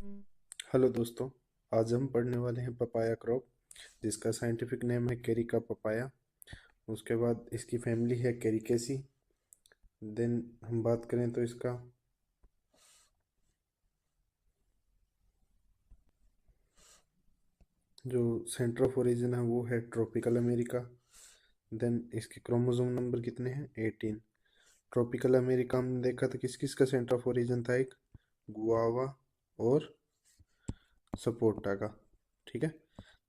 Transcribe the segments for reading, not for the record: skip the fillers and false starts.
Hello दोस्तों। आज हम पढ़ने वाले हैं पपाया क्रॉप, जिसका साइंटिफिक नेम है केरिका पपाया। उसके बाद इसकी फैमिली है केरिकेसी। देन हम बात करें तो इसका जो सेंटर ऑफ ओरिजिन है वो है ट्रॉपिकल अमेरिका। देन इसके क्रोमोसोम नंबर कितने हैं? 18। ट्रॉपिकल अमेरिका में देखा तो किस किस का सेंटर ऑफ ओरिजिन था? एक गुआवा और सपोर्टा का। ठीक है।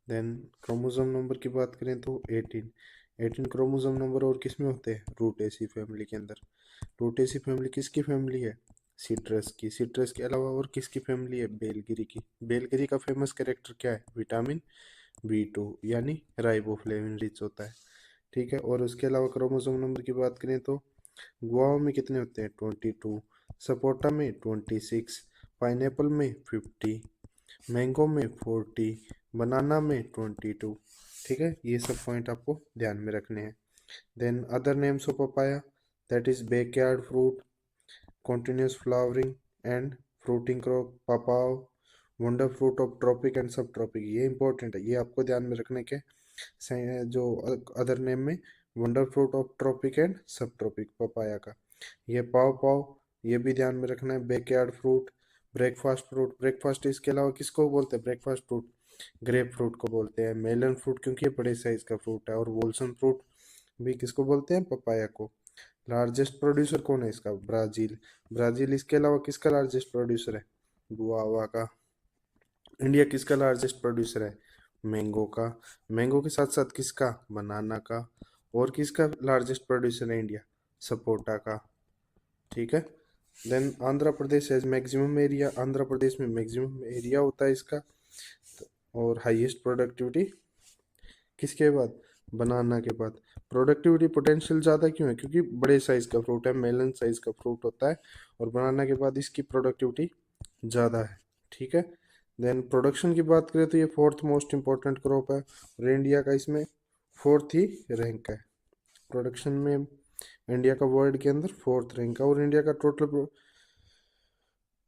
देन क्रोमोसोम नंबर की बात करें तो 18। 18 क्रोमोसोम नंबर और किस में होते हैं? रूटेसी फैमिली के अंदर। रूटेसी फैमिली किसकी फैमिली है? सिट्रस की। सिट्रस के अलावा और किसकी फैमिली है? बेलगिरी की। बेलगिरी का फेमस कैरेक्टर क्या है? विटामिन B2, यानी राइबोफ्लेविन रिच होता है। ठीक है। और उसके अलावा क्रोमोसोम नंबर की बात करें तो गुआवा में कितने होते हैं? 22। सपोटा में 26। पाइनएप्पल में 50। मैंगो में 40। बनाना में 22। ठीक है। ये सब पॉइंट आपको ध्यान में रखने हैं। Then other names of papaya, that is backyard fruit, continuous flowering and fruiting crop, papaw, wonder fruit of tropic and subtropic. ये इंपॉर्टेंट है, ये आपको ध्यान में रखने के जो अदर नेम में wonder fruit of tropic and subtropic papaya का। ये पाव पाव, ये भी ध्यान में रखना है। Backyard fruit, breakfast fruit. Breakfast इसके अलावा किसको बोलते हैं? ब्रेकफास्ट फ्रूट ग्रेप फ्रूट को बोलते हैं। मेलन फ्रूट क्योंकि ये बड़े साइज का फ्रूट है। और वोल्सन फ्रूट भी किसको बोलते हैं? पपाया को। लार्जेस्ट प्रोड्यूसर कौन है इसका? ब्राजील। ब्राजील इसके अलावा किसका लार्जेस्ट प्रोड्यूसर है? गुआवा का। इंडिया किसका लार्जेस्ट प्रोड्यूसर है? मैंगो का। मैंगो के साथ साथ किसका? बनाना का। और किसका लार्जेस्ट प्रोड्यूसर है इंडिया? सपोटा का। ठीक है। Then Andhra Pradesh has maximum area. Andhra Pradesh में मैक्सिमम एरिया होता है इसका। और हाईएस्ट प्रोडक्टिविटी किसके बाद? बनाना के बाद। प्रोडक्टिविटी पोटेंशियल ज़्यादा क्यों है? क्योंकि बड़े साइज का फ्रूट है, मेलन साइज का फ्रूट होता है। और बनाना के बाद इसकी प्रोडक्टिविटी ज़्यादा है। ठीक है। देन प्रोडक्शन की बात करें तो ये फोर्थ मोस्ट इंपॉर्टेंट क्रॉप है और इंडिया का इसमें फोर्थ ही रैंक है प्रोडक्शन में। इंडिया का वर्ल्ड के अंदर फोर्थ रैंक है। और इंडिया का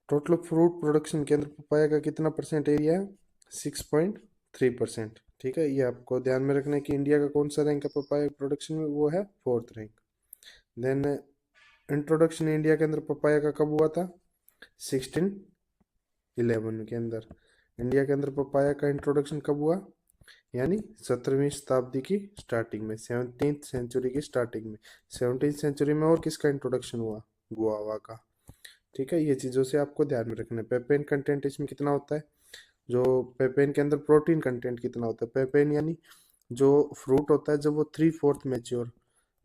टोटल फ्रूट प्रोडक्शन के अंदर पपाया का कितना परसेंट एरिया है? 6.3%। ठीक है। ये आपको ध्यान में रखना है कि इंडिया का कौन सा रैंक है पपाया प्रोडक्शन में, वो है fourth rank. Then introduction India के अंदर पपाया का कब हुआ था? 1611 के अंदर। इंडिया के अंदर पपाया का इंट्रोडक्शन कब हुआ? यानी 17वीं शताब्दी की स्टार्टिंग में, 17th सेंचुरी की स्टार्टिंग में। 17th सेंचुरी में और किसका इंट्रोडक्शन हुआ? गुआवा का। ठीक है। ये चीज़ों से आपको ध्यान में रखना है। पेपेन कंटेंट इसमें कितना होता है? जो पेपेन के अंदर प्रोटीन कंटेंट कितना होता है? पेपेन यानी जो फ्रूट होता है जब वो 3/4 मेच्योर,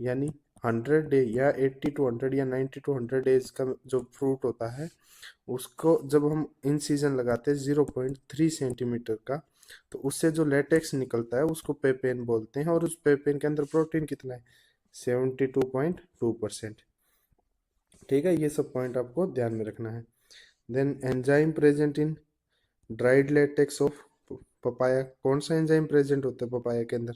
यानी 100 डे या 80 to 100 या 90 to 100 डेज का जो फ्रूट होता है, उसको जब हम इन सीजन लगाते हैं 0.3 सेंटीमीटर का, तो उससे जो लेटेक्स निकलता है उसको पेपेन बोलते हैं। और उस पेपेन के अंदर प्रोटीन कितना है? 72.2%। ठीक है। ये सब पॉइंट आपको ध्यान में रखना है। Then enzyme present in dried latex of papaya. कौन सा एंजाइम प्रेजेंट होता है पपाया के अंदर?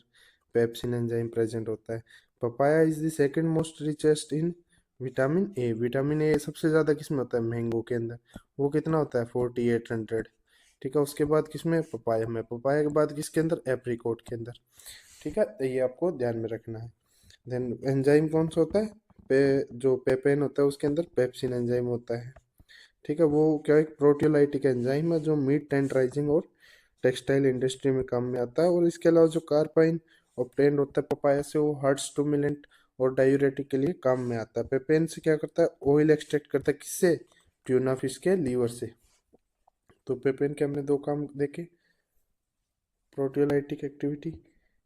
पेप्सिन एंजाइम प्रेजेंट होता है। Papaya is the second most richest in vitamin A. Vitamin A सबसे ज़्यादा किसमें होता है? मैंगो के अंदर। वो कितना होता है? 4800। ठीक है। उसके बाद किसमें? पपाया में। पपाया के बाद किसके अंदर? एप्रिकॉट के अंदर। ठीक है। तो ये आपको ध्यान में रखना है। देन एंजाइम कौन सा होता है? जो पेपेन होता है उसके अंदर पेप्सिन एंजाइम होता है। ठीक है। वो क्या, एक प्रोटियोलाइटिक एंजाइम है जो मीट टेंडराइजिंग और टेक्सटाइल इंडस्ट्री में काम में आता है। और इसके अलावा जो कार्पाइन ऑब्टेन्ड होता है पपाया से, वो हार्ट स्टिमुलेंट और डायूरेटिक के लिए काम में आता है। पेपेन से क्या करता है? ऑयल एक्सट्रैक्ट करता है। किससे? ट्यूना फिश के लीवर से। तो पेपेन के हमने दो काम देखे, प्रोटियोलाइटिक एक्टिविटी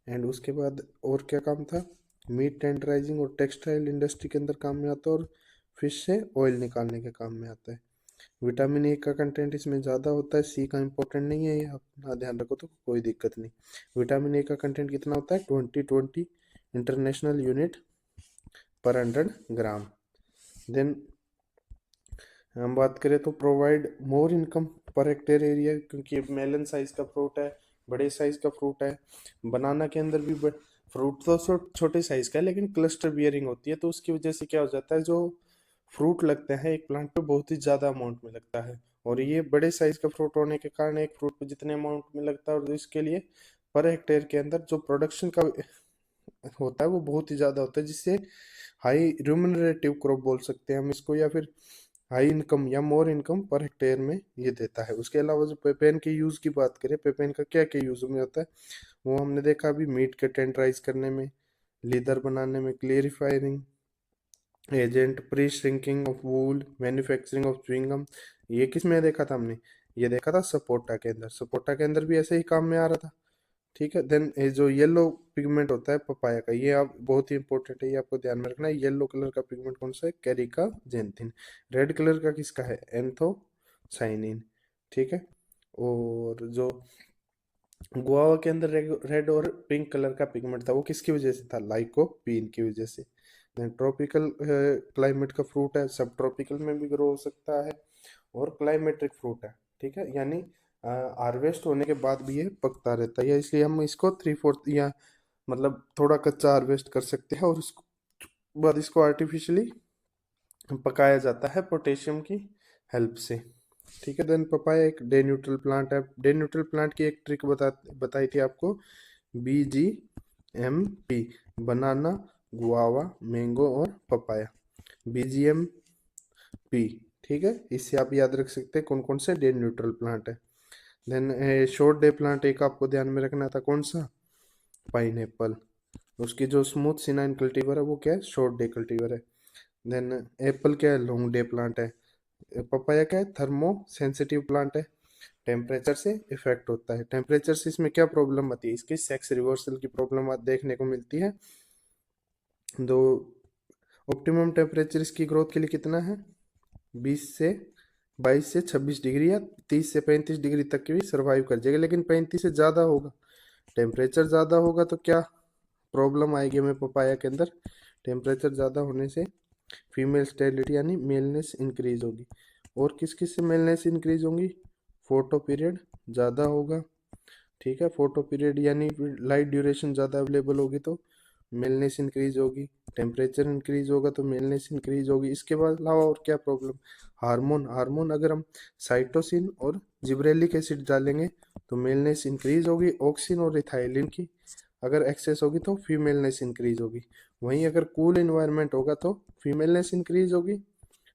एंड उसके बाद और क्या काम था? मीट टेंडराइजिंग और टेक्सटाइल इंडस्ट्री के अंदर काम में आता है। और फिश से ऑयल निकालने के काम में आता है। विटामिन ए का कंटेंट इसमें ज़्यादा होता है। सी का इंपॉर्टेंट नहीं है, ये अपना ध्यान रखो तो कोई दिक्कत नहीं। विटामिन ए का कंटेंट कितना होता है? 20 इंटरनेशनल यूनिट पर 100 ग्राम। देन हम बात करें तो provide more income per hectare area, क्योंकि ये मेलन साइज का फ्रूट है, बड़े साइज का फ्रूट है। बनाना के अंदर भी फ्रूट तो छोटे साइज का है, लेकिन क्लस्टर बियरिंग होती है, तो उसकी वजह से क्या हो जाता है, जो फ्रूट लगता है एक प्लांट पे बहुत ही ज़्यादा अमाउंट में लगता है। और ये बड़े साइज का फ्रूट होने के कारण एक फ्रूट पे जितने अमाउंट में लगता है, और इसके लिए पर हेक्टेयर के अंदर जो प्रोडक्शन का होता है वो बहुत ही ज़्यादा होता है, जिससे हाई रिम्यूनरेटिव क्रॉप बोल सकते हैं हम इसको, या फिर हाई इनकम या मोर इनकम पर हेक्टेयर में ये देता है। उसके अलावा जो पेपेन के यूज़ की बात करें, पेपेन का क्या क्या यूज़ में होता है, वो हमने देखा अभी मीट के टेंडराइज करने में, लेदर बनाने में, clarifying agent, pre shrinking of wool, manufacturing of chewing gum. ये किस में देखा था हमने, ये देखा था सपोटा के अंदर। सपोटा के अंदर भी ऐसे ही काम में आ रहा था। ठीक है, देन ये जो येलो पिगमेंट होता है पपाया का, ये आप बहुत ही इंपॉर्टेंट है, ये आपको ध्यान में रखना है। येलो कलर का पिगमेंट कौन सा है, कैरिका जेंथिन। रेड कलर का किसका है, एंथोसाइनिन। ठीक है, और जो गुआवा के अंदर रेड और पिंक कलर का पिगमेंट था, वो किसकी वजह से था, लाइकोपीन की वजह से। ट्रॉपिकल क्लाइमेट का फ्रूट है, सब ट्रॉपिकल में भी ग्रो हो सकता है, और क्लाइमेट्रिक फ्रूट है। ठीक है, यानी हार्वेस्ट होने के बाद भी ये पकता रहता है, या इसलिए हम इसको 3/4 या मतलब थोड़ा कच्चा हार्वेस्ट कर सकते हैं, और उसको बाद इसको आर्टिफिशियली पकाया जाता है पोटेशियम की हेल्प से। ठीक है, देन पपाया एक डे न्यूट्रल प्लांट है। डे न्यूट्रल प्लांट की एक ट्रिक बताई थी आपको, BGMP, बनाना, गुआवा, मैंगो और पपाया, BGMP। ठीक है, इससे आप याद रख सकते हैं कौन कौन से डे न्यूट्रल प्लांट है। देन शॉर्ट डे प्लांट एक आपको ध्यान में रखना था, कौन सा, पाइनएप्पल। उसकी जो स्मूथ सिनाइन कल्टीवर है वो क्या है, शॉर्ट डे कल्टीवर है। देन एप्पल क्या है, लॉन्ग डे प्लांट है। पपाया क्या है, थर्मो सेंसिटिव प्लांट है, टेम्परेचर से इफेक्ट होता है। टेम्परेचर से इसमें क्या प्रॉब्लम आती है, इसकी सेक्स रिवर्सल की प्रॉब्लम देखने को मिलती है। दो ऑप्टिमम टेम्परेचर इसकी ग्रोथ के लिए कितना है, 22 से 26 डिग्री, या 30 से 35 डिग्री तक की भी सर्वाइव कर जाएगा, लेकिन 35 से ज़्यादा होगा, टेम्परेचर ज़्यादा होगा तो क्या प्रॉब्लम आएगी हमें पपाया के अंदर, टेम्परेचर ज़्यादा होने से फीमेल स्टेरिलिटी यानी मेलनेस इंक्रीज होगी। और किस किस से मेलनेस इंक्रीज होगी, फोटो पीरियड ज़्यादा होगा। ठीक है, फोटो पीरियड यानी लाइट ड्यूरेशन ज़्यादा अवेलेबल होगी तो मेलनेस इंक्रीज होगी, टेम्परेचर इंक्रीज होगा तो मेलनेस इंक्रीज होगी। इसके बाद अलावा और क्या प्रॉब्लम, हार्मोन। हार्मोन अगर हम साइटोसिन और जिब्रेलिक एसिड डालेंगे तो मेलनेस इंक्रीज होगी। ऑक्सिन और इथाइलिन की अगर एक्सेस होगी तो फीमेलनेस इंक्रीज होगी। वहीं अगर कूल इन्वायरमेंट होगा तो फीमेलनेस इंक्रीज होगी।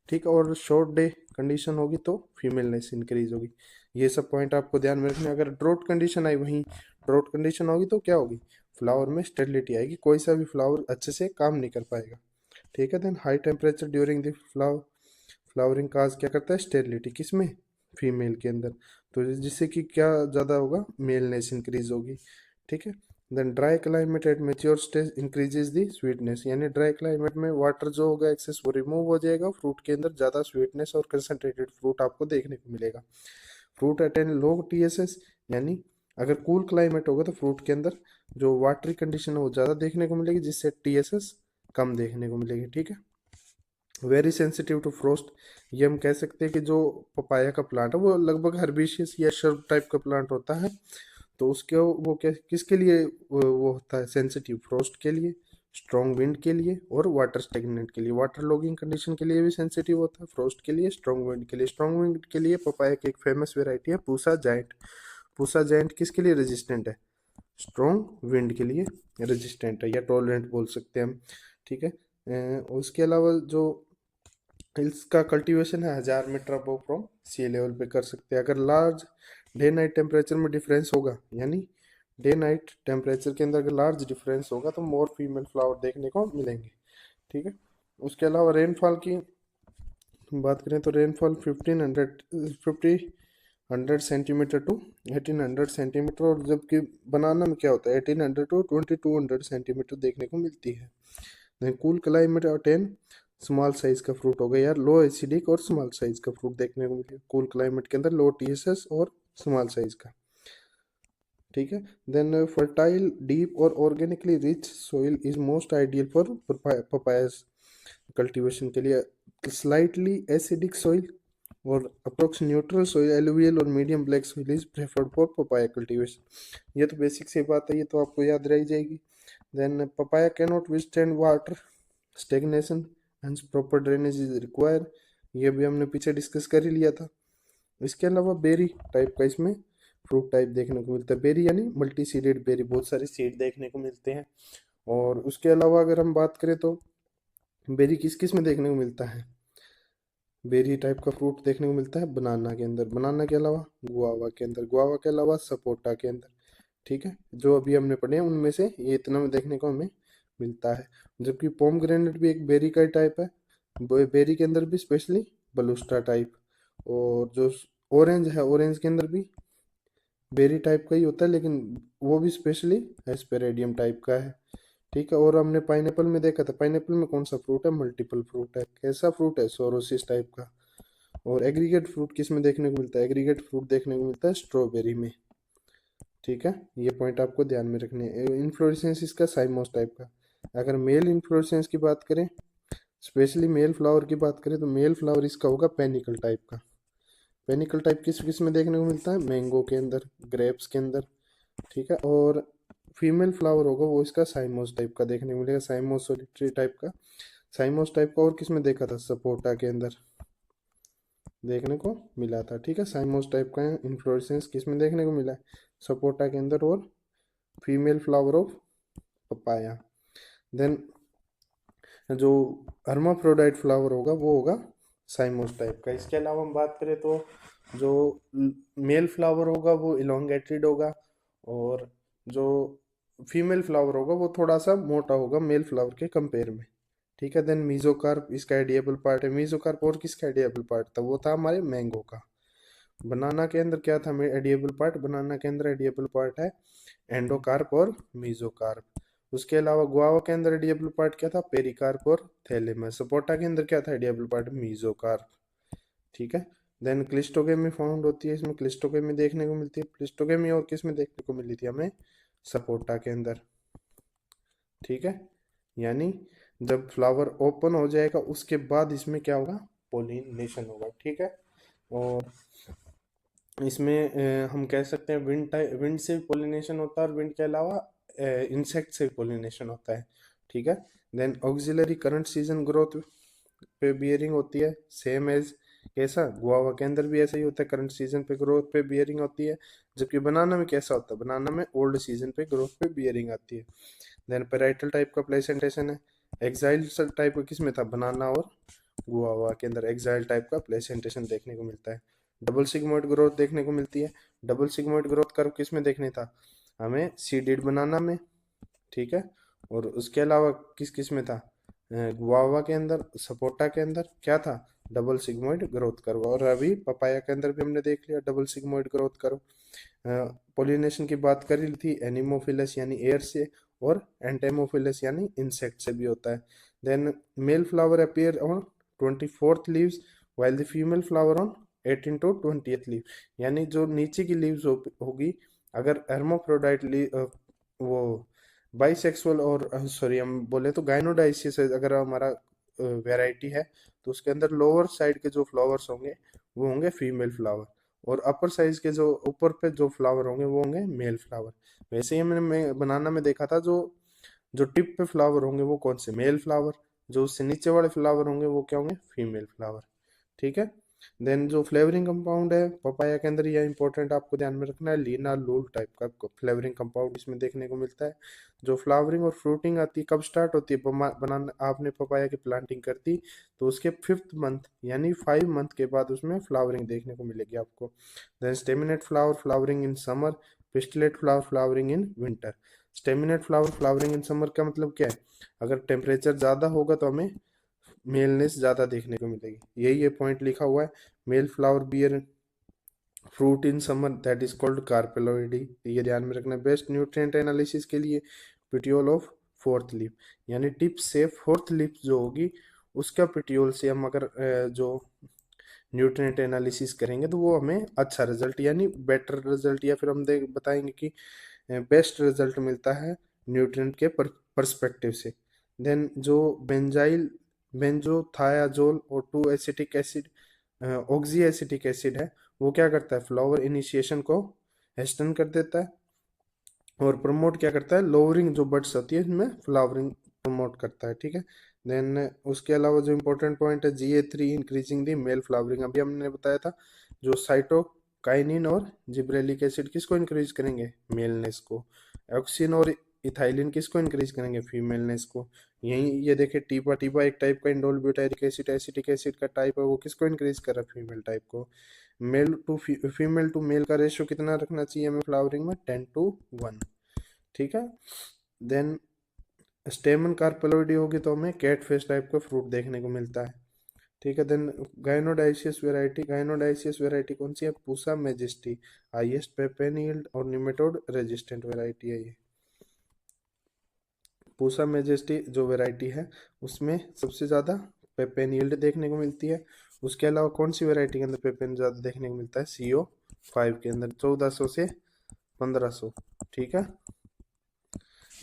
ठीक है, और शॉर्ट डे कंडीशन होगी तो फीमेलनेस इंक्रीज होगी। ये सब पॉइंट आपको ध्यान में रखना है। अगर ड्रॉट कंडीशन आई, वहीं ड्रॉट कंडीशन होगी तो क्या होगी, फ्लावर में स्टेबिलिटी आएगी, कोई सा भी फ्लावर अच्छे से काम नहीं कर पाएगा। ठीक है, then high temperature during the flowering cause क्या करता है, स्टेरिलिटी किसमें, फीमेल के अंदर, तो जिससे कि क्या ज़्यादा होगा, मेलनेस इंक्रीज होगी। ठीक है, then dry climate at mature stage increases the sweetness, यानी ड्राई क्लाइमेट में वाटर जो होगा एक्सेस वो रिमूव हो जाएगा, फ्रूट के अंदर ज़्यादा स्वीटनेस और कंसनट्रेटेड फ्रूट आपको देखने को मिलेगा। फ्रूट अटेन लो TSS, यानी अगर कूल क्लाइमेट होगा तो फ्रूट के अंदर जो वाटरी कंडीशन है वो ज़्यादा देखने को मिलेगी, जिससे TSS कम देखने को मिलेगी। ठीक है, वेरी सेंसिटिव टू फ्रोस्ट, ये हम कह सकते हैं कि जो पपाया का प्लांट है वो लगभग हर्बिशियस या शर्ब टाइप का प्लांट होता है, तो उसके वो क्या किसके लिए वो होता है सेंसिटिव, फ्रोस्ट के लिए, स्ट्रॉन्ग विंड के लिए, और वाटर स्टेगनेंट के लिए। वाटर लॉगिंग कंडीशन के लिए भी सेंसिटिव होता है, फ्रोस्ट के लिए, स्ट्रॉन्ग विंड के लिए। स्ट्रॉन्ग विंड के लिए पपाया की एक फेमस वेराइटी है पूसा जायंट। पूसा जायंट किसके लिए रेजिस्टेंट है, स्ट्रॉन्ग विंड के लिए रेजिस्टेंट है, या टॉलरेंट बोल सकते हैं हम। ठीक है, उसके अलावा जो इसका कल्टीवेशन है 1000 metre above from sea level पे कर सकते हैं। अगर लार्ज डे नाइट टेम्परेचर में डिफरेंस होगा, यानी डे नाइट टेम्परेचर के अंदर अगर लार्ज डिफरेंस होगा तो मोर फीमेल फ्लावर देखने को मिलेंगे। ठीक है, उसके अलावा रेनफॉल की बात करें तो रेनफॉल 1500 टू 1800 सेंटीमीटर, और जबकि बनाना में क्या होता है 1800 टू 2200 सेंटीमीटर देखने को मिलती है। कूल क्लाइमेट और 10 स्मॉल साइज का फ्रूट हो गया यार, लो एसिडिक और स्मॉल साइज का फ्रूट देखने को मिलेगा कूल क्लाइमेट के अंदर, लो TSS और स्मॉल साइज का। ठीक है, देन फर्टाइल डीप और organically rich soil is most ideal for papayas cultivation के लिए। स्लाइटली एसिडिक सॉइल और अप्रोक्स न्यूट्रल सॉइल, एलुवियल और medium black soil is preferred for papaya cultivation. ये तो बेसिक सी बात है, ये तो आपको याद रह जाएगी। Then papaya can not withstand water stagnation, hence proper drainage is required, ये भी हमने पीछे डिस्कस कर ही लिया था। इसके अलावा बेरी टाइप का इसमें फ्रूट टाइप देखने को मिलता है। बेरी यानी मल्टी सीडेड बेरी, बहुत सारे सीड देखने को मिलते हैं। और उसके अलावा अगर हम बात करें तो बेरी किस किस में देखने को मिलता है, बेरी टाइप का फ्रूट देखने को मिलता है बनाना के अंदर, बनाना के अलावा गुआवा के अंदर, गुआवा के अलावा सपोटा के अंदर। ठीक है, जो अभी हमने पढ़े हैं उनमें से ये इतना में देखने को हमें मिलता है। जबकि पोमग्रेनेट भी एक बेरी का टाइप है, बेरी के अंदर भी स्पेशली बलूस्टा टाइप। और जो ऑरेंज है, ऑरेंज के अंदर भी बेरी टाइप का ही होता है, लेकिन वो भी स्पेशली एस्पेरेडियम टाइप का है। ठीक है, और हमने पाइनएप्पल में देखा था, पाइनएप्पल में कौन सा फ्रूट है, मल्टीपल फ्रूट है। कैसा फ्रूट है, सोरोसिस टाइप का। और एग्रीगेट फ्रूट किस में देखने को मिलता है, एग्रीगेट फ्रूट देखने को मिलता है स्ट्रॉबेरी में। ठीक है, ये पॉइंट आपको ध्यान में रखने हैं। इन्फ्लोरेसेंस इसका साइमोस टाइप का। अगर मेल इन्फ्लोरेसेंस की बात करें, स्पेशली मेल फ्लावर की बात करें, तो मेल फ्लावर इसका होगा पेनिकल टाइप का। पेनिकल टाइप किस किस में देखने को मिलता है, मैंगो के अंदर, ग्रेप्स के अंदर। ठीक है, और फीमेल फ्लावर होगा वो इसका साइमोस टाइप का देखने को मिलेगा, साइमोस सोलिटरी टाइप का। साइमोस टाइप का और किस में देखा था, सपोटा के अंदर देखने को मिला था। ठीक है, साइमोस टाइप का इन्फ्लोरेसेंस किस में देखने को मिला है, सपोटा के अंदर और female flower of papaya. Then जो हर्माफ्रोडाइट फ्लावर होगा वो होगा साइमोस टाइप का। इसके अलावा हम बात करें तो जो मेल फ्लावर होगा वो इलोंगेटेड होगा, और जो फीमेल फ्लावर होगा वो थोड़ा सा मोटा होगा मेल फ्लावर के कंपेयर में। ठीक है, देन मीजोकार्प इसका एडिएबल पार्ट है। मीजोकार्प और किसका एडिएबल पार्ट था, वो था हमारे मैंगो का। बनाना के अंदर क्या था एडिएबल पार्ट, बनाना के अंदर एडिएबल पार्ट है एंडोकार्प और मीजोकार्प। उसके अलावा गुआवा के अंदर एडिएबल पार्ट क्या था, पेरिकार्प और थैलेमस। सपोटा के अंदर क्या था एडिएबल पार्ट, मीजोकार्प। ठीक है, देन क्लिस्टोगेमी फाउंड होती है, इसमें क्लिस्टोगेमी देखने को मिलती है। क्लिस्टोगेमी और किस में देखने को मिली थी हमें, सपोटा के अंदर। ठीक है, यानी जब फ्लावर ओपन हो जाएगा उसके बाद इसमें क्या होगा, पोलिनेशन होगा। ठीक है, और इसमें हम कह सकते हैं विंड से पोलिनेशन होता है, और विंड के अलावा इंसेक्ट से पोलिनेशन होता है। ठीक है, then axillary current season growth पे बियरिंग होती है, सेम एज कैसा, गुआवा के अंदर भी ऐसा ही होता है, करंट सीजन पे ग्रोथ पे बियरिंग होती है। जबकि बनाना में कैसा होता है, बनाना में ओल्ड सीजन पे ग्रोथ पे बियरिंग आती है। देन पेराइटल टाइप का प्लेसेंटेशन है। एक्साइल टाइप का किस में था, बनाना और गुआवा के अंदर एक्साइल टाइप का प्लेसेंटेशन देखने को मिलता है। डबल सिग्मोइड ग्रोथ देखने को मिलती है। डबल सिग्मोइड ग्रोथ कर्व किस में देखने था हमें, सीडेड बनाना में। ठीक है, और उसके अलावा किस किस में था, गुआवा के अंदर, सपोटा के अंदर क्या था, डबल सिग्मोइड ग्रोथ कर्व। और अभी पपाया के अंदर भी हमने देख लिया double sigmoid growth curve. Pollination की बात करी थी, एनिमोफिलस यानी एयर से, और एंटेमोफिलस यानी इंसेक्ट से भी होता है। Then male flower appear on 24th leaves while the female flower on 18 to 20th leave. यानी जो नीचे की लीव्स होगी, अगर hermaphrodite वो बाइसेक्सुअल, और सॉरी हम बोले तो गाइनोडाइसिस अगर हमारा वेराइटी है, तो उसके अंदर लोअर साइड के जो फ्लावर्स होंगे वो होंगे फीमेल फ्लावर, और अपर साइज के जो ऊपर पे जो फ्लावर होंगे वो होंगे मेल फ्लावर। वैसे ही मैं बनाना में देखा था, जो जो टिप पे फ्लावर होंगे वो कौन से, मेल फ्लावर। जो उससे नीचे वाले फ्लावर होंगे वो क्या होंगे, फीमेल फ्लावर। ठीक है, देन जो फ्लेवरिंग कंपाउंड है पपाया के अंदर, यह इंपॉर्टेंट आपको ध्यान में रखना है, लीना लूल टाइप का फ्लेवरिंग कंपाउंड इसमें देखने को मिलता है। जो फ्लावरिंग और फ्रूटिंग आती है कब स्टार्ट होती है, बनाना आपने पपाया की प्लांटिंग कर दी तो उसके 5th मंथ यानी 5 मंथ के बाद उसमें फ्लावरिंग देखने को मिलेगी आपको। Then staminate flower flowering in summer, pistillate flower flowering in winter. Staminate flower flowering in summer का मतलब क्या है, अगर टेम्परेचर ज़्यादा होगा तो हमें मेलनेस ज़्यादा देखने को मिलेगी, यही ये पॉइंट लिखा हुआ है। Male flower bear fruit in summer that is called carpellody, ये ध्यान में रखना। बेस्ट न्यूट्रिएंट एनालिसिस के लिए पिटियोल ऑफ 4th लीफ, यानी टिप से 4th लीफ जो होगी उसका पिटियोल से हम अगर जो न्यूट्रिएंट एनालिसिस करेंगे तो वो हमें अच्छा रिजल्ट यानी बेटर रिजल्ट, या फिर हम देख बताएंगे कि बेस्ट रिजल्ट मिलता है न्यूट्रिएंट के परस्पेक्टिव से। देन जो बेंजाइल बेंजोथायाजोल और 2 acetic acid oxy acetic acid है, वो क्या करता है, फ्लावर इनिशिएशन को हेस्टन कर देता है, और प्रमोट क्या करता है, लोअरिंग जो बड्स होती है इसमें फ्लावरिंग प्रमोट करता है। ठीक है, देन उसके अलावा जो इंपॉर्टेंट पॉइंट है GA3 इंक्रीजिंग दी मेल फ्लावरिंग, अभी हमने बताया था जो साइटोकाइनिन और जिब्रेलिक एसिड किसको इंक्रीज करेंगे, मेलनेस को। ऑक्सिन और इथाइलिन किसको इंक्रीज करेंगे, फीमेलनेस को। यही ये देखे टीपा, टीपा एक टाइप का indole butyric acid acetic acid का टाइप है, वो किसको इंक्रीज कर रहा है, फीमेल टाइप को। Male to female to male का रेशियो कितना रखना चाहिए हमें फ्लावरिंग में, 10:1। ठीक है। देन स्टेमन कार्पेलोइडी होगी तो हमें कैट फेस टाइप का फ्रूट देखने को मिलता है। ठीक है। देन गाइनोडाइसियस वेराइटी कौन सी है, पूसा मेजेस्टी, हाईएस्ट पेपेन यील्ड और निमेटोड रेजिस्टेंट वेराइटी है ये। पूसा मेजेस्टी जो वेराइटी है उसमें सबसे ज़्यादा पेपेन यील्ड देखने को मिलती है। उसके अलावा कौन सी वेराइटी के अंदर पेपेन ज़्यादा देखने को मिलता है, CO5 के अंदर 1400 से 1500। ठीक है,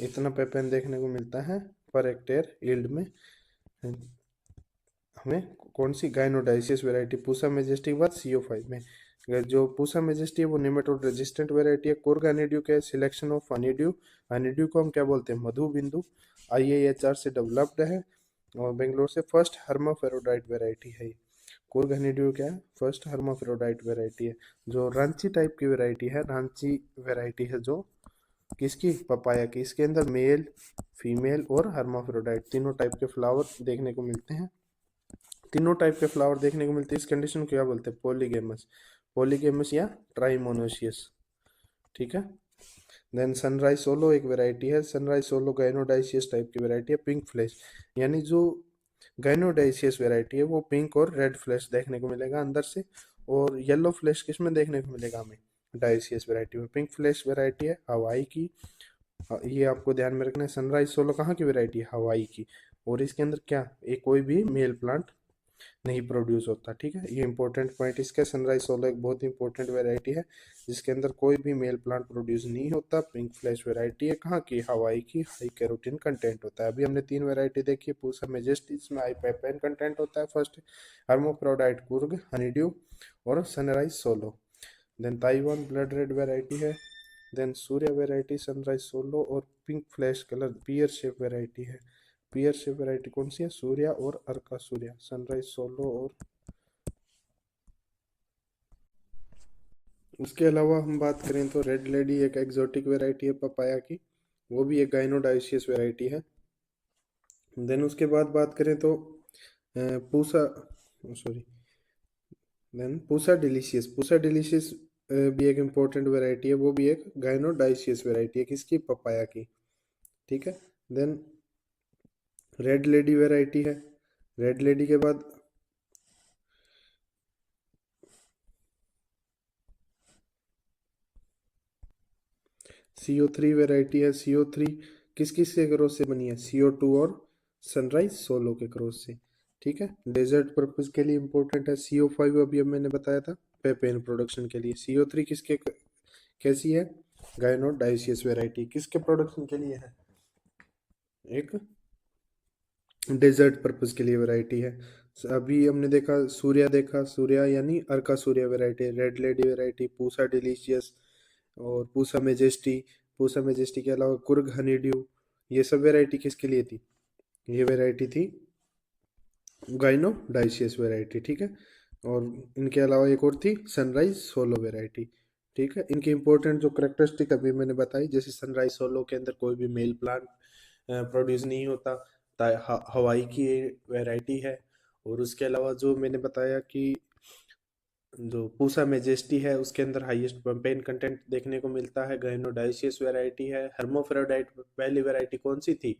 इतना पेपेन देखने को मिलता है पर हेक्टेयर यील्ड में हमें। कौन सी, गाइनोडाइसियस वेराइटी पूसा मेजेस्टी के बाद CO5 में। जो पूसा मेजेस्टी है वो निमेटोड रेजिस्टेंट वेराइटी है। कुर्ग हनीड्यू के सिलेक्शन ऑफ हनीड्यू, हनीड्यू को हम क्या बोलते हैं, मधु बिंदु, IIHR से डेवलप्ड है और बेंगलोर से फर्स्ट हर्माफेरोडाइट वेराइटी है ये। कुर्ग हनीड्यू क्या है, फर्स्ट हर्माफेरोडाइट वेराइटी है। जो रांची टाइप की वेराइटी है, रांची वेराइटी है जो किसकी, पपाया की। इसके अंदर मेल, फीमेल और हर्माफेरोडाइट तीनों टाइप के फ्लावर देखने को मिलते हैं। तीनों टाइप के फ्लावर देखने को मिलते हैं। इस कंडीशन को क्या बोलते हैं, पॉलीगेमस, पॉलीगेमस या ट्राइमोनोसियस। ठीक है। देन सनराइज सोलो एक वेराइटी है, सनराइज सोलो गाइनोडाइसियस टाइप की वेराइटी है, पिंक फ्लैश। यानी जो गाइनोडाइसियस वेराइटी है वो पिंक और रेड फ्लैश देखने को मिलेगा अंदर से, और येलो फ्लैश किस में देखने को मिलेगा हमें, डाइसियस वेराइटी में। पिंक फ्लैश वेराइटी है हवाई की, ये आपको ध्यान में रखना है। सनराइज सोलो कहाँ की वेराइटी है, हवाई की। और इसके अंदर क्या, ये कोई भी मेल प्लांट नहीं प्रोड्यूस होता। ठीक है, ये इंपॉर्टेंट पॉइंट इसका। सनराइज सोलो एक बहुत इंपॉर्टेंट वेराइटी है जिसके अंदर कोई भी मेल प्लांट प्रोड्यूस नहीं होता। पिंक फ्लैश वेराइटी है, कहाँ की, हवाई की, हाई कैरोटीन कंटेंट होता है। अभी हमने 3 वेराइटी देखी है, पूसा मेजेस्टी इसमें हाई पेपेन कंटेंट होता है फर्स्ट, हर्मोफ्रोडाइट कुर्ग हनीड्यू और sunrise solo. Then Taiwan blood red variety है। Then Surya variety, sunrise solo और pink flesh colour pear shape variety है। पियर शेप वेराइटी कौन सी है, सूर्या और अर्का सूर्या, सनराइज सोलो। और उसके अलावा हम बात करें तो रेड लेडी एक एग्जोटिक वेराइटी है पपाया की, वो भी एक गाइनोडाइसियस वेराइटी है। देन उसके बाद बात करें तो Pusa, sorry, then Pusa delicious भी एक इम्पोर्टेंट वेराइटी है, वो भी एक गाइनोडाइसियस वेराइटी है किसकी, पपाया की। ठीक है। देन रेड लेडी वेराइटी है। रेड लेडी के बाद CO3 वेराइटी है। CO3 किस किस के क्रॉस से बनी है, CO2 और सनराइज सोलो के क्रॉस से। ठीक है, डेजर्ट पर्पज के लिए इंपॉर्टेंट है। CO5 अभी अब मैंने बताया था पेपेन प्रोडक्शन के लिए। CO3 किसके, कैसी है, गाइनोडाइसियस वेराइटी, किसके प्रोडक्शन के लिए है, एक डेजर्ट पर्पज के लिए वैरायटी है। अभी हमने देखा सूर्या, देखा सूर्या यानी Arka Surya variety, red lady variety, Pusa delicious और पूसा मेजेस्टी के अलावा कुर्ग हनीड्यू, ये सब वैरायटी किसके लिए थी, ये वैरायटी थी गाइनोडाइसियस वैरायटी। ठीक है। और इनके अलावा एक और थी सनराइज सोलो वैरायटी। ठीक है, इनकी इंपॉर्टेंट जो करेक्टरिस्टिक अभी मैंने बताई, जैसे सनराइज सोलो के अंदर कोई भी मेल प्लांट प्रोड्यूस नहीं होता, हवाई की वैरायटी है। और उसके अलावा जो मैंने बताया कि जो पूसा मेजेस्टी है उसके अंदर हाईएस्ट पेन कंटेंट देखने को मिलता है, गाइनोडाइसियस वैरायटी है। हर्मोफ्रोडाइट पहली वैरायटी कौन सी थी,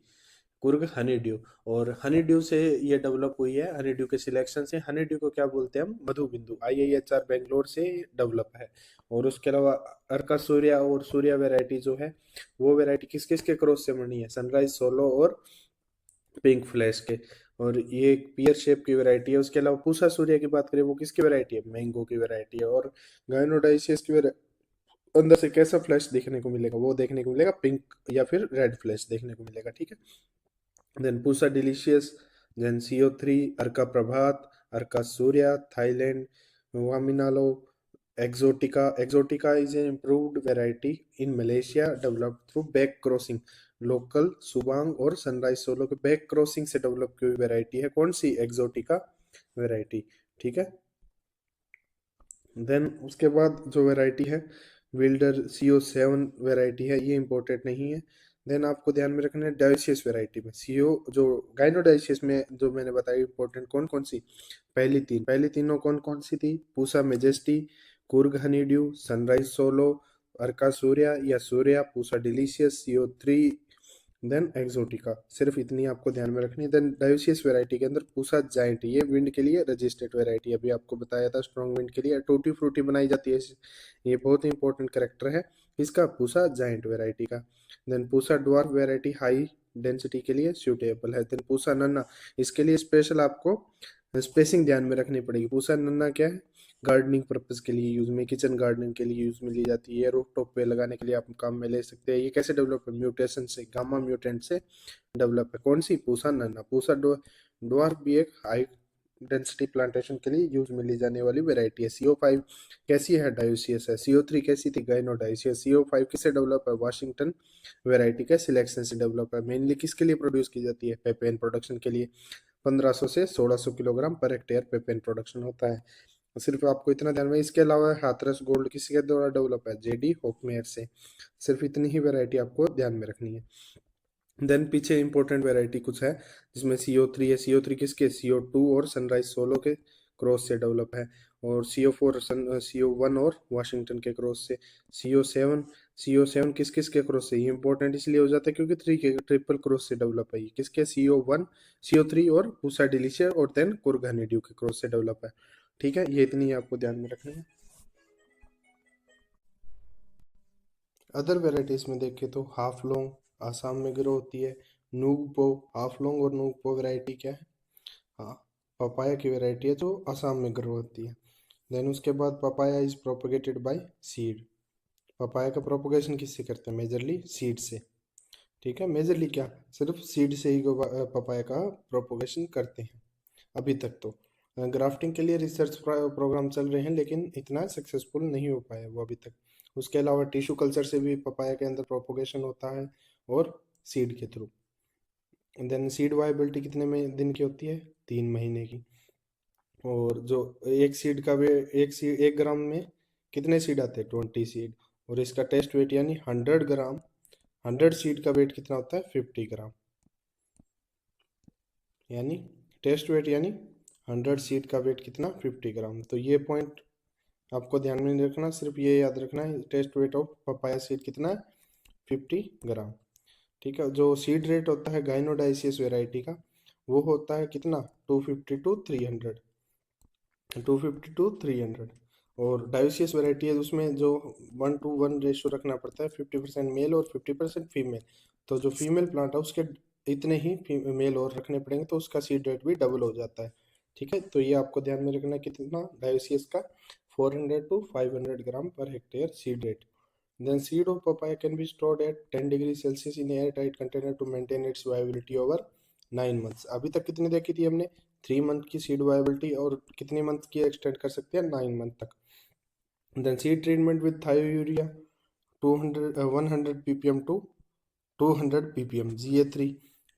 कुर्ग हनीड्यू। और हनीड्यू से ये डेवलप हुई है, हनीड्यू के सिलेक्शन से। हनीड्यू को क्या बोलते हैं हम, मधु बिंदु, IIHR बेंगलोर से डेवलप है। और उसके अलावा अर्का सूर्या और सूर्या वैरायटी जो है वो वैरायटी किस किस के क्रॉस से बनी है, सनराइज सोलो और पिंक फ्लैश के। और ये एक पियर शेप की वैरायटी है। उसके अलावा पूसा सूर्या की बात करें, वो किसकी वैरायटी है, मैंगो की वैरायटी है। और गाइनोडाइसियस की अंदर से कैसा फ्लैश देखने को मिलेगा, वो देखने को मिलेगा पिंक या फिर रेड फ्लैश देखने को मिलेगा। ठीक है। Then Pusa delicious, then CO3, Arka Prabhat, Arka Surya, Thailand Waimanalo, exotica is an improved variety in Malaysia developed through back crossing, local Subang और सनराइज सोलो के बैक क्रॉसिंग से डेवलप की हुई वेराइटी है। कौन सी, एक्सोटिका वेराइटी। ठीक है। देन उसके बाद जो वैरायटी है विल्डर CO7 वैरायटी है, ये इंपॉर्टेंट नहीं है। देन आपको ध्यान में रखना है डायोसियस वैरायटी में CO जो गाइनोडायोसियस में जो मैंने बताया इंपॉर्टेंट कौन कौन सी, पहली तीनों कौन कौन सी थी, Pusa majesty, Coorg honeydew, sunrise solo, Arka Surya या Surya, Pusa delicious, CO3, then exotica. सिर्फ इतनी आपको ध्यान में रखनी है। देन डायोसियस वैरायटी के अंदर पूसा जाइंट, ये विंड के लिए रजिस्टर्ड वैरायटी, अभी आपको बताया था स्ट्रॉन्ग विंड के लिए टूटी फ्रूटी बनाई जाती है, ये बहुत ही इंपॉर्टेंट करेक्टर है इसका, पूसा जाइंट वैरायटी का। Then Pusa dwarf variety high density के लिए सूटेबल है। देन पूसा नन्ना, इसके लिए स्पेशल आपको स्पेसिंग ध्यान में रखनी पड़ेगी। पूसा नन्ना क्या है, गार्डनिंग पर्पज के लिए यूज में, किचन गार्डनिंग के लिए यूज में ली जाती है, रूफ टॉप पे लगाने के लिए आप काम में ले सकते हैं। ये कैसे डेवलप है, म्यूटेशन से, गामा म्यूटेंट से डेवलप है। कौन सी, पूसा नन्ना। पूसा डवार्फ भी एक हाई डेंसिटी प्लांटेशन के लिए यूज में ली जाने वाली वेराइटी है। CO5 कैसी है, डायोसियस है। CO3 कैसी थी, गाइनोडायोसियस। CO5 किससे डेवलप है, वाशिंगटन वेराइटी के सिलेक्शन से डेवलप है। मेनली किसके लिए प्रोड्यूस की जाती है, पेपेन प्रोडक्शन के लिए। 1500 से 1600 किलोग्राम पर हेक्टेयर पेपेन प्रोडक्शन होता है। सिर्फ आपको इतना ध्यान में, इसके अलावा हाथरस गोल्ड किसके द्वारा डेवलप है, JD होपमेयर से। सिर्फ इतनी ही वैरायटी आपको ध्यान में रखनी है। देन पीछे इंपॉर्टेंट वैरायटी कुछ है जिसमें CO3 है। CO3 किसके, CO2 और सनराइज सोलो के क्रॉस से डेवलप है। और CO4 CO1 और वाशिंगटन के क्रॉस से। CO7 किस किस के क्रॉस से, ये इंपॉर्टेंट इसलिए हो जाता है क्योंकि 3 के ट्रिपल क्रॉस से डेवलप है। ये किसके, CO1, CO3 और पूसा डिलीशियर और देन कुर्ग हनीड्यू के क्रॉस से डेवलप है। ठीक है, ये इतनी ही आपको ध्यान में रखनी है। अदर वेराइटीज में देखें तो हाफ लॉन्ग आसाम में ग्रो होती है। नूगपो, हाफ लॉन्ग और नूगपो वैरायटी क्या है, हाँ, पपाया की वैरायटी है जो आसाम में ग्रो होती है। देन उसके बाद papaya is propagated bye seed. Papaya का प्रोपोगेशन किससे करते हैं, मेजरली सीड से। ठीक है, मेजरली क्या, सिर्फ सीड से ही पपाया का प्रोपोगेशन करते हैं अभी तक तो। ग्राफ्टिंग के लिए रिसर्च प्रोग्राम चल रहे हैं लेकिन इतना सक्सेसफुल नहीं हो पाया वो अभी तक। उसके अलावा टिश्यू कल्चर से भी पपाया के अंदर प्रोपोगेशन होता है और सीड के थ्रू। देन सीड वायबिलिटी कितने में दिन की होती है, 3 महीने की। और जो एक सीड का वे, एक सीड 1 ग्राम में कितने सीड आते हैं, 20 सीड। और इसका टेस्ट वेट यानी 100 ग्राम, 100 सीड का वेट कितना होता है, 50 ग्राम। यानी टेस्ट वेट यानी 100 सीड का वेट कितना, 50 ग्राम। तो ये पॉइंट आपको ध्यान में नहीं रखना, सिर्फ ये याद रखना है test weight of papaya seed कितना है, 50 ग्राम। ठीक है, जो सीड रेट होता है गाइनोडाइसियस वेराइटी का, वो होता है कितना, 250 टू 300। और डायोसियस वैरायटी है उसमें जो 1:1 रेशियो रखना पड़ता है, 50% मेल और 50% फीमेल। तो जो फीमेल प्लांट है उसके इतने ही मेल और रखने पड़ेंगे तो उसका सीड रेट भी डबल हो जाता है। ठीक है, तो ये आपको ध्यान में रखना है कितना डायोसियस का, 400 to 500 gram per hectare seed rate. Then seed of papaya can be stored at 10 degrees Celsius in airtight container to maintain its viability over 9 months। अभी तक कितनी देखी थी हमने, 3 मंथ की सीड वायबिलिटी, और कितने मंथ की एक्सटेंड कर सकते हैं, 9 मंथ तक। Then seed treatment with thiourea 100 ppm to 200 ppm GA3।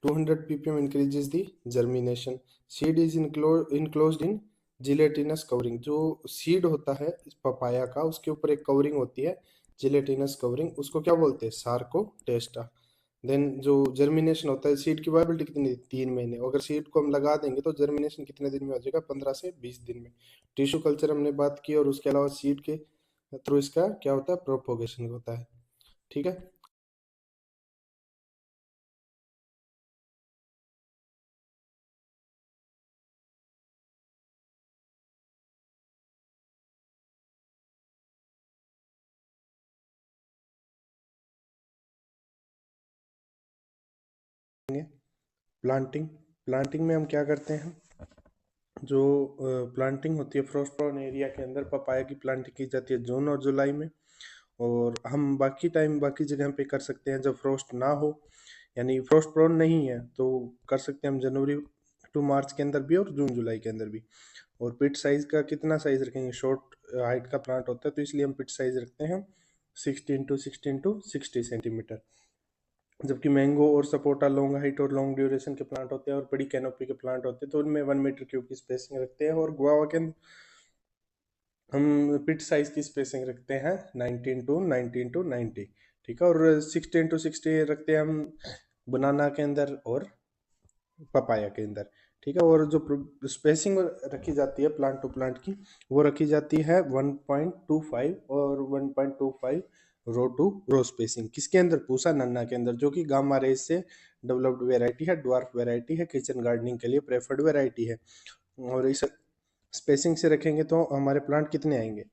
200 ppm increases the germination। seed is enclosed in gelatinous covering. जो सीड होता है पपाया का उसके ऊपर एक कवरिंग होती है, जिलेटिनस कवरिंग, उसको क्या बोलते हैं, सार्कोटेस्टा। देन जो जर्मिनेशन होता है, सीड की वायबिलिटी कितनी, 3 महीने। अगर सीड को हम लगा देंगे तो जर्मिनेशन कितने दिन में हो जाएगा, 15 से 20 दिन में। टिश्यू कल्चर हमने बात की, और उसके अलावा सीड के थ्रू इसका क्या होता है, प्रोपोगेशन होता है। ठीक है, प्लांटिंग। प्लांटिंग में हम क्या करते हैं, जो प्लांटिंग होती है फ्रोस्ट प्रोन एरिया के अंदर, पपाया की प्लांटिंग की जाती है जून और जुलाई में। और हम बाकी टाइम बाकी जगह पे कर सकते हैं जब फ्रोस्ट ना हो, यानी फ्रोस्ट प्रोन नहीं है तो कर सकते हैं हम जनवरी टू मार्च के अंदर भी और जून जुलाई के अंदर भी। और पिट साइज का कितना साइज रखेंगे, शॉर्ट हाइट का प्लांट होता है तो इसलिए हम पिट साइज रखते हैं 16 to 60 सेंटीमीटर। जबकि मैंगो और सपोटा लॉन्ग हाइट और लॉन्ग ड्यूरेशन के प्लांट होते हैं और बड़ी कैनोपी के प्लांट होते हैं तो उनमें 1 मीटर क्यूब की स्पेसिंग रखते हैं। और गुआवा के हम पिट साइज की स्पेसिंग रखते हैं 19 to 90, ठीक है, और 16 to 60 रखते हैं हम बनाना के अंदर और पपाया के अंदर, ठीक है। और जो स्पेसिंग रखी जाती है प्लांट टू प्लांट की, वो रखी जाती है 1.25 और 1.25 रो टू रो स्पेसिंग। किसके अंदर? पूसा नन्ना के अंदर, जो कि गामा रेस से डेवलप्ड वेराइटी है, ड्वार्फ वेराइटी है, किचन गार्डनिंग के लिए प्रेफर्ड वेराइटी है। और इस स्पेसिंग से रखेंगे तो हमारे प्लांट कितने आएंगे?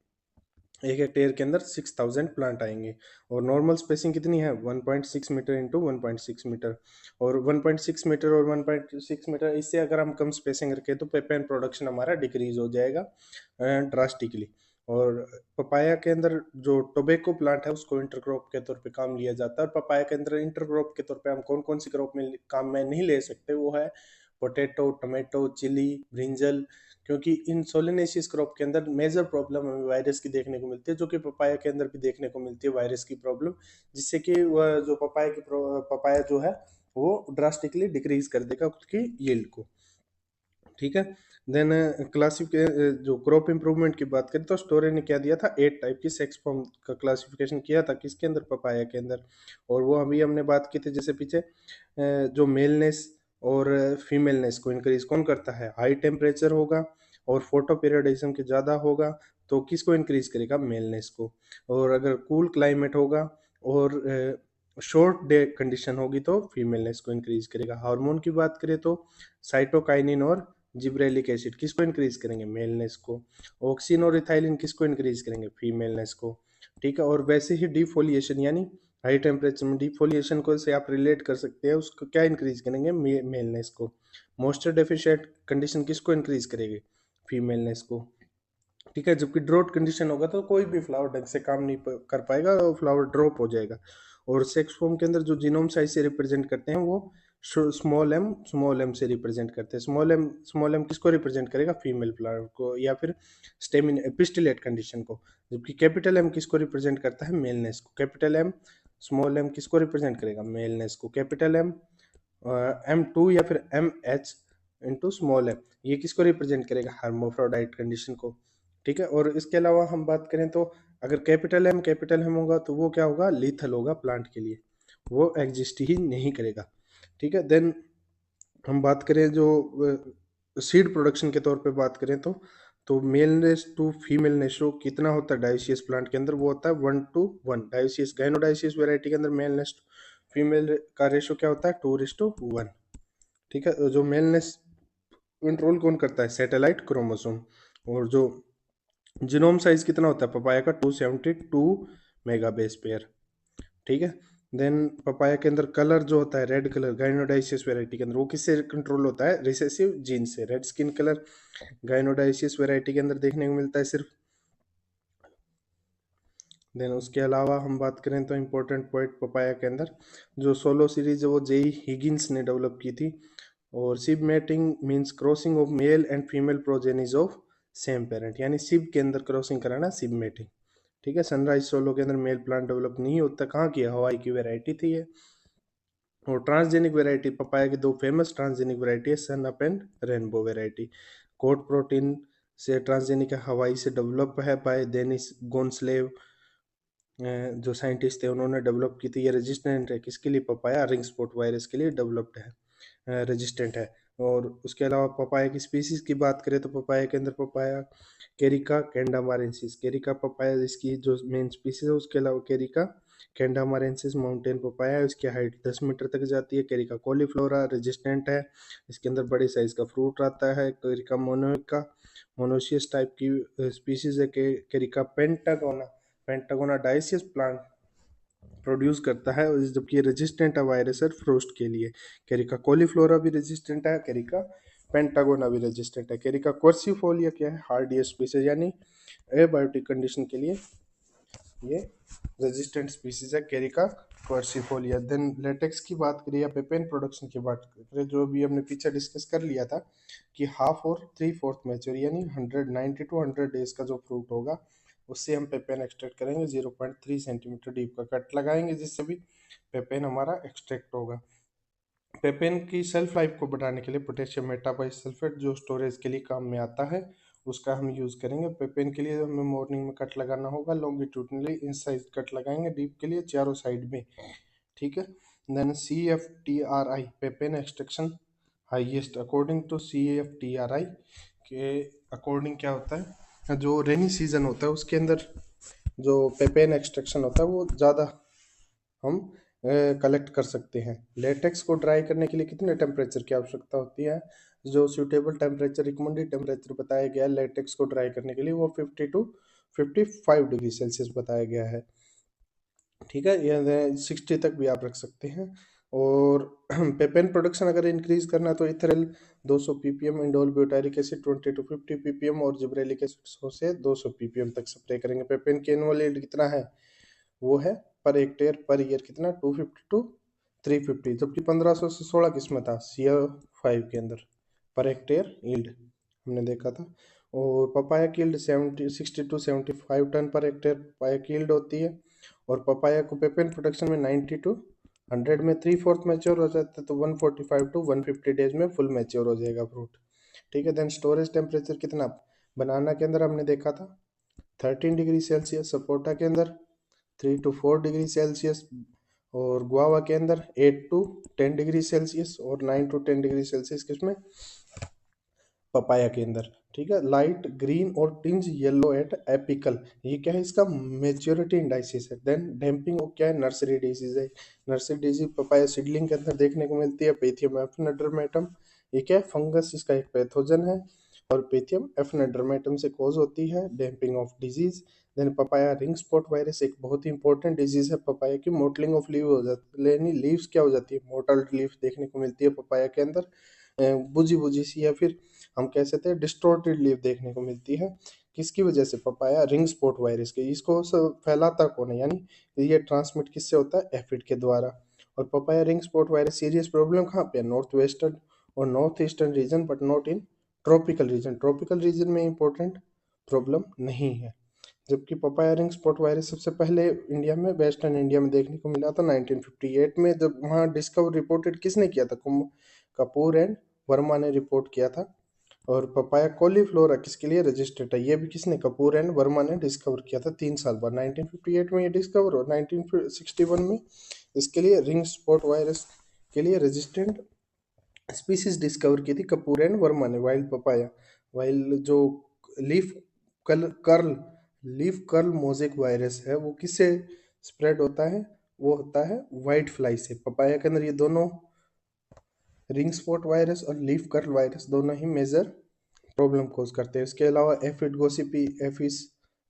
1 हेक्टेयर के अंदर 6000 प्लांट आएंगे। और नॉर्मल स्पेसिंग कितनी है? 1.6 मीटर इंटू 1.6 मीटर। और 1.6 मीटर और 1.6 मीटर, इससे अगर हम कम स्पेसिंग रखें तो पेपेन प्रोडक्शन हमारा डिक्रीज हो जाएगा ड्रास्टिकली। और पपाया के अंदर जो टोबैको प्लांट है उसको इंटरक्रॉप के तौर पे काम लिया जाता है। और पपाया के अंदर इंटरक्रॉप के तौर पे हम कौन कौन सी क्रॉप में काम में नहीं ले सकते, वो है पोटैटो, टोमेटो, चिली, ब्रिंजल। क्योंकि इन सोलेनेसियस क्रॉप के अंदर मेजर प्रॉब्लम हमें वायरस की देखने को मिलती है, जो कि पपाया के अंदर भी देखने को मिलती है वायरस की प्रॉब्लम, जिससे कि वह जो पपाया जो है वो ड्रास्टिकली डिक्रीज कर देगा उसकी यील्ड को, ठीक है। देन जो क्रॉप इंप्रूवमेंट की बात करें तो स्टोरे ने क्या दिया था? 8 टाइप की सेक्स फॉर्म का क्लासिफिकेशन किया था किसके अंदर? पपाया के अंदर। और वो अभी हमने बात की थी जैसे पीछे जो मेलनेस और फीमेलनेस को इंक्रीज कौन करता है? हाई टेम्परेचर होगा और फोटो पीरियडिज्म के ज़्यादा होगा तो किसको इंक्रीज करेगा? मेलनेस को। और अगर कूल क्लाइमेट होगा और शॉर्ट डे कंडीशन होगी तो फीमेलनेस को इंक्रीज करेगा। हार्मोन की बात करें तो साइटोकाइनिन और जिब्रेलिक एसिड किसको इंक्रीज करेंगे? मेलनेस को। ऑक्सिन और इथाइलिन किसको इंक्रीज करेंगे? फीमेलनेस को, ठीक है। और वैसे ही डिफोलिएशन यानी हाई टेम्परेचर में डिफोलिएशन को से आप रिलेट कर सकते हैं, उसको क्या इंक्रीज करेंगे? मेलनेस को। मॉइस्चर डेफिशिएंट कंडीशन किसको इंक्रीज करेगी? फीमेलनेस को, ठीक है। जबकि ड्रॉट कंडीशन होगा तो कोई भी फ्लावर ढंग से काम नहीं कर पाएगा और फ्लावर ड्रॉप हो जाएगा। और सेक्स फॉर्म के अंदर जो जीनोम साइज से रिप्रेजेंट करते हैं वो स्मॉल एम से रिप्रेजेंट करते हैं। स्मॉल एम किसको रिप्रेजेंट करेगा? फीमेल फ्लावर को या फिर स्टेमिन एपिस्टिलेट कंडीशन को। जबकि कैपिटल एम किसको रिप्रेजेंट करता है? मेलनेस को। कैपिटल एम स्मॉल एम किसको रिप्रेजेंट करेगा? मेलनेस को। कैपिटल एम M2 या फिर MH इंटू स्मॉल एम, ये किसको रिप्रेजेंट करेगा? हार्मोफ्रोडाइट कंडीशन को, ठीक है। और इसके अलावा हम बात करें तो अगर कैपिटल एम होगा तो वो क्या होगा? लीथल होगा प्लांट के लिए, वो एग्जिस्ट ही नहीं करेगा, ठीक है। देन हम बात करें जो सीड प्रोडक्शन के तौर पे बात करें तो मेलनेस टू फीमेल रेशो कितना होता है डायोसियस प्लांट के अंदर? वो होता है 1:1। डायोसियस गाइनोडायोसियस वेराइटी के अंदर मेलनेस फीमेल का रेशो क्या होता है? 2:1, ठीक है। जो मेलनेस कंट्रोल कौन करता है? Satellite chromosome. और जो जीनोम साइज कितना होता है पपाया का? 272 मेगा बेस पेयर, ठीक है। देन पपाया के अंदर कलर जो होता है रेड कलर गाइनोडाइसियस वेराइटी के अंदर, वो किससे कंट्रोल होता है? रिसेसिव जीन से। रेड स्किन कलर गाइनोडाइसियस वेराइटी के अंदर देखने को मिलता है सिर्फ। देन उसके अलावा हम बात करें तो इम्पोर्टेंट पॉइंट पपाया के अंदर जो सोलो सीरीज है वो जेई हिगिंस ने डेवलप की थी। और sib mating means crossing of male and female progenies of same parent, यानी सिब के अंदर क्रॉसिंग कराना सिब मेटिंग, ठीक है। सनराइज सोलो के अंदर मेल प्लांट डेवलप नहीं होता, कहाँ की है? हवाई की वेराइटी थी ये। और ट्रांसजेनिक वेराइटी पपाया की दो फेमस ट्रांसजेनिक वेराइटी है, sun up and rainbow variety. Coat protein से ट्रांसजेनिक हवाई से डेवलप है बाय डेनिस गोन्सलेव, जो साइंटिस्ट थे उन्होंने डेवलप की थी। ये रेजिस्टेंट है किसके लिए? पपाया रिंग स्पॉट वायरस के लिए डेवलप्ड है, रेजिस्टेंट है। और उसके अलावा पपाया की स्पीसीज की बात करें तो पपाया के अंदर पपाया केरिका कैंडामारेंसिस, केरिका पपाया इसकी जो मेन स्पीसीज है। उसके अलावा केरिका कैंडामारेंसिस माउंटेन पपाया है, इसकी हाइट 10 मीटर तक जाती है। केरिका कॉलीफ्लोरा रेजिस्टेंट है, इसके अंदर बड़े साइज का फ्रूट आता है। केरिका मोनोइका मोनोसियस टाइप की स्पीसीज है। केरिका पेंटागोना पेंटागोना डाइसियस प्लांट प्रोड्यूस करता है, जबकि ये रेजिस्टेंट है वायरस और फ्रोस्ट के लिए। केरिका कॉलीफ्लोरा भी रेजिस्टेंट है, केरिका पेंटागोना भी रेजिस्टेंट है। केरिका कोर्सिफोलिया क्या है? हार्डी स्पीसीज यानी एबायोटिक कंडीशन के लिए ये रेजिस्टेंट स्पीसीज है, केरिका कोर्सिफोलिया। देन लेटेक्स की बात करें या पेपेन प्रोडक्शन की बात करें, जो भी हमने पीछे डिस्कस कर लिया था कि हाफ और 3/4 मैच्योर यानी 190 to 100 डेज का जो फ्रूट होगा उससे हम पेपेन एक्सट्रैक्ट करेंगे। 0.3 सेंटीमीटर डीप का कट लगाएंगे जिससे भी पेपेन हमारा एक्सट्रैक्ट होगा। पेपेन की सेल्फ लाइफ को बढ़ाने के लिए पोटेशियम मेटाबाइसल्फेट जो स्टोरेज के लिए काम में आता है उसका हम यूज़ करेंगे। पेपेन के लिए हमें मॉर्निंग में कट लगाना होगा, लॉन्गिट्यूडनली इंसाइज कट लगाएंगे, डीप के लिए चारों साइड में, ठीक है। Then CFTRI papain extraction highest according to CFTRI के अकॉर्डिंग क्या होता है, जो रेनी सीजन होता है उसके अंदर जो पेपेन एक्सट्रैक्शन होता है वो ज़्यादा हम कलेक्ट कर सकते हैं। लेटेक्स को ड्राई करने के लिए कितने टेम्परेचर की आवश्यकता होती है, जो सूटेबल टेम्परेचर रिकमेंडेड टेम्परेचर बताया गया है लेटेक्स को ड्राई करने के लिए वो 50 to 55 डिग्री सेल्सियस बताया गया है, ठीक है। ये 60 तक भी आप रख सकते हैं। और पेपेन प्रोडक्शन अगर इंक्रीज करना है तो ethereal 200 ppm, indole butyric acid 20 to 50 ppm और जिब्रेलिक एसिड 100 से 200 ppm तक स्प्रे करेंगे। पेपेन की एनुअल यील्ड कितना है, वो है पर हेक्टेयर पर ईयर कितना 250 to 350, जबकि 1500 से 16 किस्म था CO5 के अंदर पर हेक्टेयर यील्ड हमने देखा था। और पपाया की yield 60 to 75 ton per hectare papaya की यील्ड होती है। और पपाया को पेपेन प्रोडक्शन में 90 to 100 में 3/4 मैच्योर हो जाता है, तो 145 to 150 डेज में फुल मैच्योर हो जाएगा फ्रूट, ठीक है। देन स्टोरेज टेम्परेचर कितना, बनाना के अंदर हमने देखा था 13 डिग्री सेल्सियस, सपोटा के अंदर 3 to 4 डिग्री सेल्सियस, और गुआवा के अंदर 8 to 10 डिग्री सेल्सियस और 9 to 10 डिग्री सेल्सियस किसमें, पपाया के अंदर, ठीक है। लाइट ग्रीन और टिंज येलो एट एपिकल, ये क्या है, इसका मेच्योरिटी इंडाइसिस है। देन डैम्पिंग क्या है, नर्सरी डिजीज है। नर्सरी डिजीज पपाया सीडलिंग के अंदर देखने को मिलती है, पेथियम एफिनेड्रमेटम, ये क्या है, फंगस, इसका एक पैथोजन है और पेथियम एफिनेड्रमेटम से कॉज होती है damping off disease. Then papaya ring spot virus एक बहुत ही इंपॉर्टेंट डिजीज है पपाया की, मोटलिंग ऑफ लीव हो जाती है, यानी लीव्स क्या हो जाती है, मोटल्ड लीफ देखने को मिलती है पपाया के अंदर, बुझी बुझी सी, या फिर हम कह सकते हैं डिस्टोर्टेड लीफ देखने को मिलती है। किसकी वजह से, पपाया रिंग स्पॉट वायरस के। इसको फैलाता कौन है, यानी ये ट्रांसमिट किससे होता है, एफिड के द्वारा। और papaya ring spot virus serious problem कहाँ पे है, नॉर्थ वेस्टर्न और north eastern region, but not in tropical region. Tropical region में इंपॉर्टेंट प्रॉब्लम नहीं है। जबकि पपाया रिंग स्पॉट वायरस सबसे पहले इंडिया में, वेस्टर्न इंडिया में देखने को मिला था 1958 में, जब वहाँ डिस्कवर रिपोर्टेड किसने किया था, कपूर एंड वर्मा ने रिपोर्ट किया था। और पपाया कॉलीफ्लोरा किसके लिए रजिस्टर्ड है, ये भी किसने, कपूर एंड वर्मा ने डिस्कवर किया था 3 साल बाद, 1958 में ये डिस्कवर हो, 1961 में इसके लिए रिंग स्पॉट वायरस के लिए रेजिस्टेंट स्पीसीज डिस्कवर की थी कपूर एंड वर्मा ने। वाइल्ड पपाया, वाइल्ड जो leaf curl leaf curl mosaic virus है वो किससे स्प्रेड होता है, वो होता है वाइट फ्लाई से। पपाया के अंदर ये दोनों रिंग स्पॉट वायरस और लीफ कर्ल वायरस दोनों ही मेजर प्रॉब्लम कोज करते हैं। इसके अलावा एफिड गोसिपी एफिस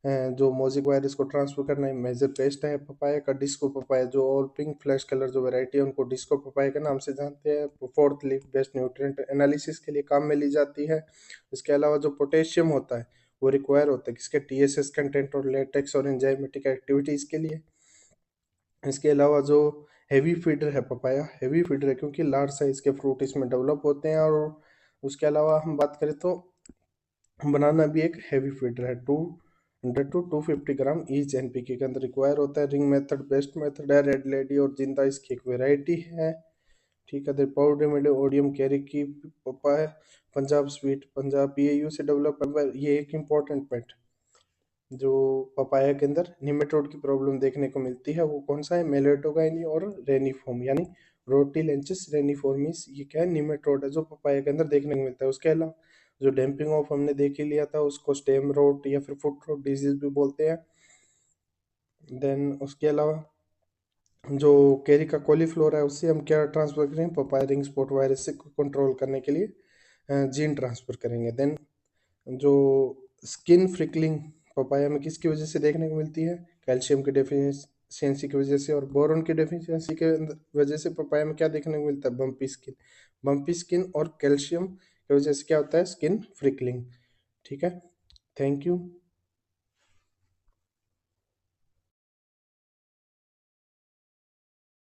जो मोजिक वायरस को ट्रांसफर करना है मेजर पेस्ट है। पपाया का डिस्को पपाया, जो ऑल पिंक फ्लैश कलर जो वैरायटी है उनको डिस्को पपाया के नाम से जानते हैं। Fourth leaf best nutrient analysis के लिए काम में ली जाती है। इसके अलावा जो पोटेशियम होता है वो रिक्वायर होता है किसके, TSS कंटेंट और लेटेक्स और एंजाइमेटिक एक्टिविटीज के लिए। इसके अलावा जो हेवी फीडर है, पपाया हेवी फीडर है क्योंकि लार्ज साइज के फ्रूट इसमें डेवलप होते हैं। और उसके अलावा हम बात करें तो बनाना भी एक हैवी फीडर है, 200 to 250 ग्राम ईच NPK के अंदर रिक्वायर होता है। रिंग मेथड बेस्ट मेथड है, रेड लेडी और जिंदा इसकी एक वेराइटी है, ठीक है। पाउडर में ओडियम कैरी की papaya Punjab sweet Punjab PAU से डेवलप है। ये एक इम्पोर्टेंट पॉइंट, जो पपाया के अंदर निमेटोड की प्रॉब्लम देखने को मिलती है वो कौन सा है, मेलेटोगाइनी और रेनिफॉर्म, यानी रोटिलेंचिस रेनिफॉर्मिस, ये क्या है, निमेटोड है जो पपाया के अंदर देखने को मिलता है। उसके अलावा जो डैम्पिंग ऑफ हमने देख ही लिया था उसको स्टेम रोट या फिर फुट रोट डिजीज भी बोलते हैं। देन उसके अलावा जो कैरी का कॉलीफ्लोर है उससे हम क्या ट्रांसफर करेंगे, पपाया रिंग स्पॉट वायरस से कंट्रोल करने के लिए जीन ट्रांसफर करेंगे। देन जो स्किन फ्रिकलिंग पपाया में किसकी वजह से देखने को मिलती है, कैल्शियम की डेफिशिएंसी की वजह से और बोरॉन की डेफिशिएंसी के वजह से पपाया में क्या देखने को मिलता है, बम्पी स्किन और कैल्शियम की वजह से क्या होता है, स्किन फ्रिकलिंग, ठीक है। Thank you.